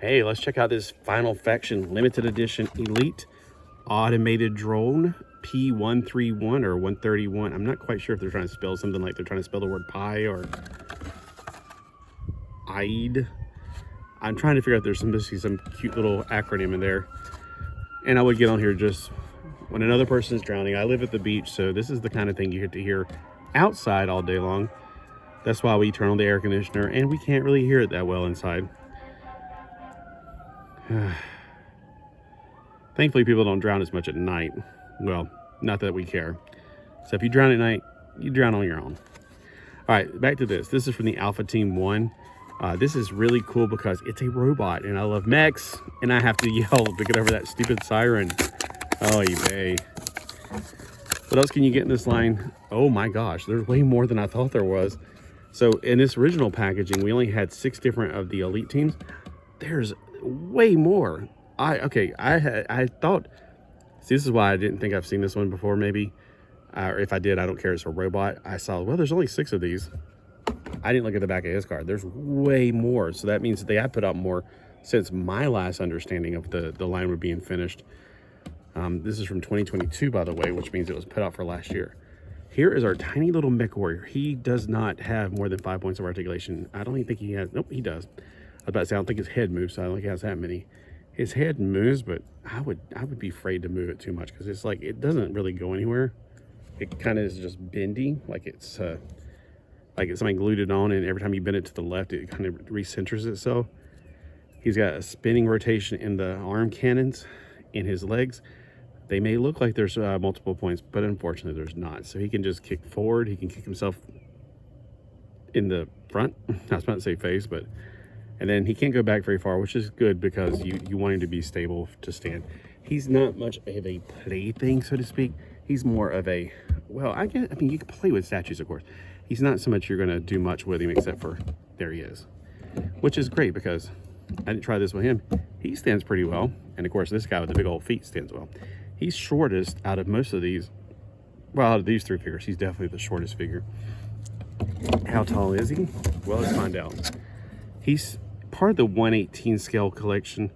Hey, let's check out this Final Faction limited edition elite automated drone P-131 or 131. I'm not quite sure if they're trying to spell something like they're trying to spell the word pie or Eid. I'm trying to figure out there's some cute little acronym in there. And I would get on here just when another person is drowning. I live at the beach, so this is the kind of thing you get to hear outside all day long. That's why we turn on the air conditioner, and we can't really hear it that well inside. Thankfully, people don't drown as much at night. Well, not that we care. So if you drown at night, you drown on your own. All right, back to this. This is from the Alpha Team 1. This is really cool because it's a robot, and I love mechs, and I have to yell to get over that stupid siren. Oh, bae. What else can you get in this line? Oh my gosh, there's way more than I thought there was. So in this original packaging, we only had 6 different of the elite teams. There's way more. I thought, see, this is why I didn't think I've seen this one before, maybe. Or if I did, I don't care, it's a robot. I saw, well, there's only 6 of these. I didn't look at the back of his card. There's way more. So that means that they have put out more since my last understanding of the line were being finished. This is from 2022, by the way, which means it was put out for last year. Here is our tiny little mech warrior. He does not have more than 5 points of articulation. I don't even think he has. Nope, he does. I was about to say, I don't think his head moves, so I don't think he has that many. His head moves, but I would be afraid to move it too much because it's like, it doesn't really go anywhere. It kind of is just bendy, like it's something glued it on, and every time you bend it to the left, it kind of recenters itself. He's got a spinning rotation in the arm cannons in his legs. They may look like there's multiple points, but unfortunately there's not. So he can just kick forward. He can kick himself in the front. I was about to say face, but, and then he can't go back very far, which is good because you want him to be stable to stand. He's not much of a plaything, so to speak. He's more of a, well, I mean, you can play with statues, of course. He's not so much you're going to do much with him except for, there he is, which is great because I didn't try this with him. He stands pretty well. And of course, this guy with the big old feet stands well. He's shortest out of most of these. Well, out of these 3 figures, he's definitely the shortest figure. How tall is he? Well, let's find out. He's part of the 118 scale collection,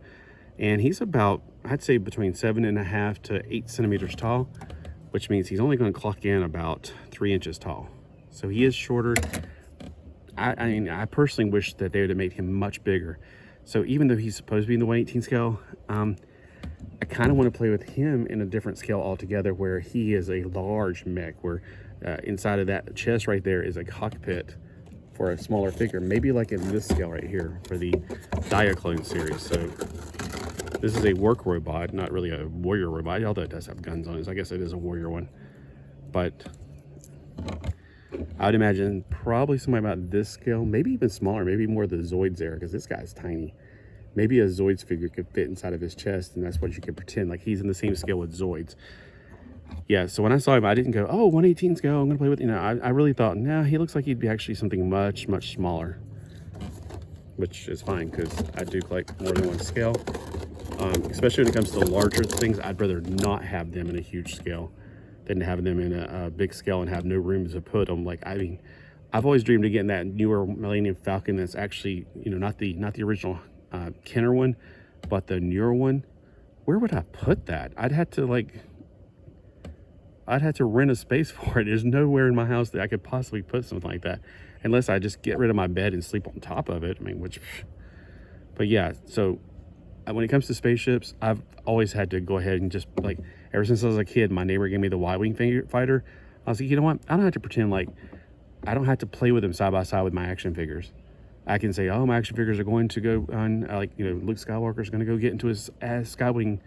and he's about, I'd say, between 7.5 to 8 centimeters tall, which means he's only going to clock in about 3 inches tall. So he is shorter. I mean, I personally wish that they would have made him much bigger. So even though he's supposed to be in the 118 scale, I kind of want to play with him in a different scale altogether, where he is a large mech, where inside of that chest right there is a cockpit for a smaller figure, maybe like in this scale right here for the Diaclone series. So this is a work robot, not really a warrior robot, although it does have guns on it, so I guess it is a warrior one. But I would imagine probably something about this scale, maybe even smaller, maybe more of the Zoids there, because this guy's tiny. Maybe a Zoids figure could fit inside of his chest, and that's what you could pretend, like he's in the same scale with Zoids. Yeah, so when I saw him, I didn't go, oh, 118 scale, I'm going to play with, you know, I really thought, no, he looks like he'd be actually something much, much smaller, which is fine because I do collect more than one scale. Especially when it comes to larger things, I'd rather not have them in a huge scale than to have them in a big scale and have no room to put them. Like, I mean, I've always dreamed of getting that newer Millennium Falcon that's actually, you know, not the original Kenner one, but the newer one. Where would I put that? I'd have to rent a space for it. There's nowhere in my house that I could possibly put something like that, unless I just get rid of my bed and sleep on top of it. I mean, but yeah, so when it comes to spaceships, I've always had to go ahead and just, like, ever since I was a kid, my neighbor gave me the Y-Wing fighter. I was like, you know what? I don't have to pretend like, I don't have to play with them side by side with my action figures. I can say, oh, my action figures are going to go on, like, you know, Luke Skywalker's going to go get into his X-Wing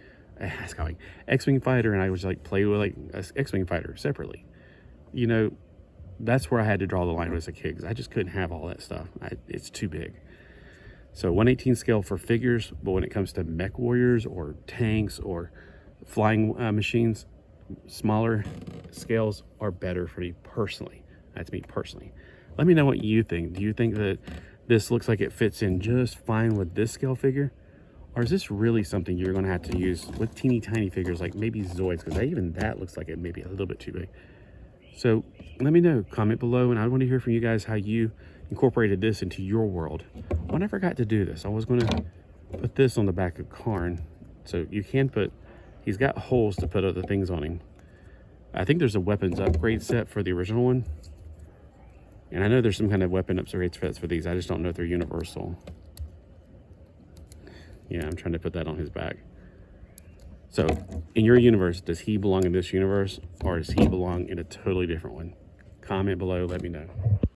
fighter, and I was like, play with like a X-Wing fighter separately. You know, that's where I had to draw the line as a kid, because I just couldn't have all that stuff. It's too big. So 118 scale for figures, but when it comes to mech warriors or tanks or flying machines, smaller scales are better for me personally. That's me personally. Let me know what you think. Do you think that this looks like it fits in just fine with this scale figure? Or is this really something you're going to have to use with teeny tiny figures like maybe Zoids? Because even that looks like it may be a little bit too big. So let me know, comment below, and I want to hear from you guys how you incorporated this into your world. Well, I forgot to do this. I was going to put this on the back of Karn. So you can put, he's got holes to put other things on him. I think there's a weapons upgrade set for the original one. And I know there's some kind of weapon upgrade sets for these. I just don't know if they're universal. Yeah, I'm trying to put that on his back. So, in your universe, does he belong in this universe, or does he belong in a totally different one? Comment below, let me know.